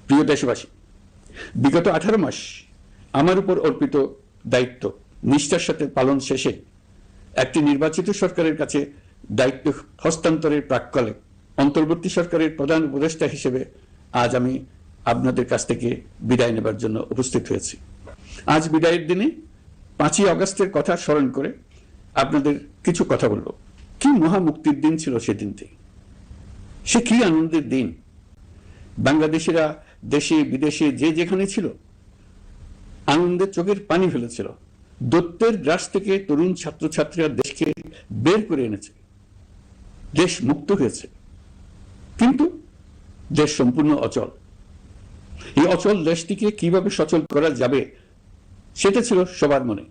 প্রিয় দেশবাসী, বিগত 18 মাস আমার উপর অর্পিত দায়িত্ব নিষ্ঠার সাথে পালন শেষে একটি নির্বাচিত সরকারের কাছে দায়িত্ব হস্তান্তরের প্রাক্কালে অন্তর্বর্তী সরকারের প্রধান উপদেষ্টা হিসেবে আজ আমি আপনাদের কাছ থেকে বিদায় নেবার জন্য উপস্থিত হয়েছি। আজ বিদায়ের দিনে 5ই আগস্টের কথা স্মরণ করে আপনাদের কিছু কথা বলব। কি মহা মুক্তির দিন ছিল সেদিনটি, সে কি আনন্দের দিন। বাংলাদেশিরা দেশে বিদেশে যে যেখানে ছিল আনন্দে চোখের পানি ফেলেছিল। দৈত্যের গ্রাস থেকে তরুণ ছাত্রছাত্রীরা দেশকে বের করে এনেছে, দেশ মুক্ত হয়েছে। কিন্তু দেশ সম্পূর্ণ অচল। এই অচল দেশটিকে কিভাবে সচল করা যাবে সেটা ছিল সবার মনে।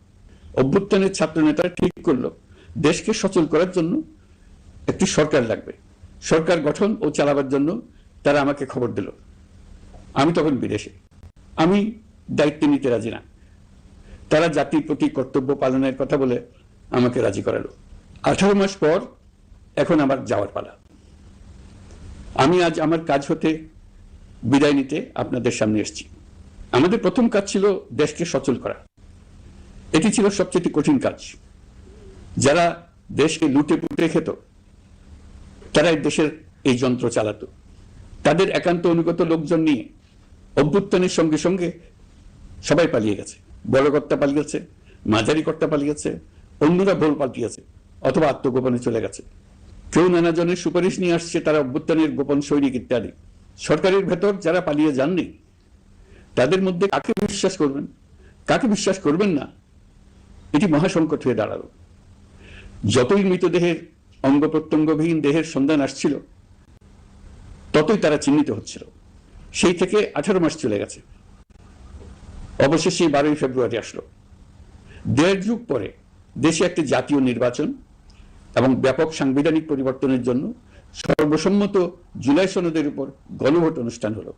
অভ্যুত্থানের ছাত্র নেতারা ঠিক করলো দেশকে সচল করার জন্য একটি সরকার লাগবে। সরকার গঠন ও চালাবার জন্য তারা আমাকে খবর দিল। আমি তখন বিদেশে, আমি দায়িত্ব নিতে রাজি না। তারা জাতির প্রতি কর্তব্য পালনের কথা বলে আমাকে রাজি করালো। 18 মাস পর এখন আমার যাওয়ার পালা। আমি আজ আমার কাজ হতে বিদায় নিতে আপনাদের সামনে এসেছি। আমাদের প্রথম কাজ ছিল দেশকে সচল করা। এটি ছিল সবচেয়ে কঠিন কাজ। যারা দেশকে লুটে পুটে খেত তারা দেশের এই যন্ত্র চালাতো। তাদের একান্ত অনুগত লোকজন নিয়ে অভ্যুত্থানের সঙ্গে সঙ্গে সবাই পালিয়ে গেছে। বড় কর্তা পালিয়ে গেছে, মাঝারি কর্তা পালিয়ে গেছে, অন্যরা ভোল পাল্টিয়েছে অথবা আত্মগোপনে চলে গেছে। কেউ নানা জনের সুপারিশ নিয়ে আসছে, তারা অভ্যুত্থানের গোপন সৈনিক ইত্যাদি। সরকারের ভেতর যারা পালিয়ে যাননি তাদের মধ্যে কাকে বিশ্বাস করবেন, কাকে বিশ্বাস করবেন না, এটি মহাসংকট হয়ে দাঁড়ালো। যতই মৃতদেহের অঙ্গ প্রত্যঙ্গবিহীন দেহের সন্ধান আসছিল ততই তারা চিহ্নিত হচ্ছিল। সেই থেকে 18 মাস চলে গেছে। অবশেষে 12ই ফেব্রুয়ারি আসলো। 1.5 যুগ পরে দেশে একটি জাতীয় নির্বাচন এবং ব্যাপক সাংবিধানিক পরিবর্তনের জন্য সর্বসম্মত জুলাই সনদের উপর গণভোট অনুষ্ঠান হলো।